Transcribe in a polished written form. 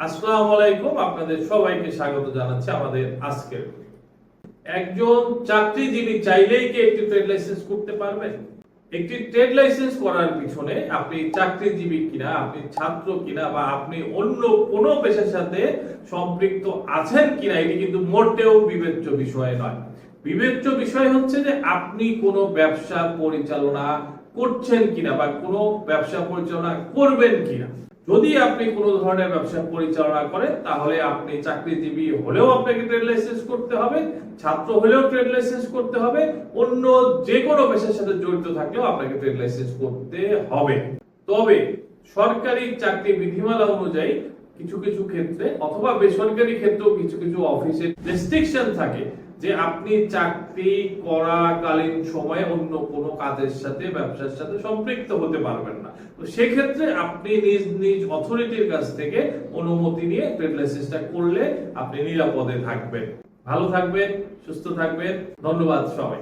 আসসালামু আলাইকুম, আপনাদের সবাইকে স্বাগত জানাচ্ছি আমাদের আজকের। একজন চাকরিজীবী চাইলেই কি একটি ট্রেড লাইসেন্স করতে পারবেন? একটি ট্রেড লাইসেন্স করার পিছনে আপনি চাকরিজীবী কিনা, আপনি ছাত্র কিনা, বা আপনি অন্য কোনো পেশার সাথে সম্পৃক্ত আছেন কিনা, এটি কিন্তু মোটেও বিবেচ্য বিষয় নয়। বিবেচ্য বিষয় হচ্ছে যে আপনি কোনো ব্যবসা পরিচালনা করছেন কিনা বা কোনো ব্যবসা পরিচালনা করবেন কিনা। যদি আপনি কোনো ধরনের ব্যবসা পরিচালনা করেন তাহলে আপনি চাকরিজীবী হলেও আপনাকে ট্রেড লাইসেন্স করতে হবে, ছাত্র হলেও ট্রেড লাইসেন্স করতে হবে, অন্য যে কোনো পেশার সাথে জড়িত থাকলেও আপনাকে ট্রেড লাইসেন্স করতে হবে। তবে সরকারি চাকরি বিধিমালা অনুযায়ী কিছু কিছু ক্ষেত্রে অথবা বেসরকারি ক্ষেত্রেও কিছু কিছু অফিসে রেস্ট্রিকশন থাকে যে আপনি চাকরি করাকালীন সময়ে অন্য কোনো কাজের সাথে ব্যবসার সাথে সম্পৃক্ত হতে পারবেন না। তো সেক্ষেত্রে আপনি নিজ নিজ অথরিটির কাছ থেকে অনুমতি নিয়ে ট্রেড লাইসেন্সটা করলে আপনি নিরাপদে থাকবেন। ভালো থাকবেন, সুস্থ থাকবেন। ধন্যবাদ সবাই।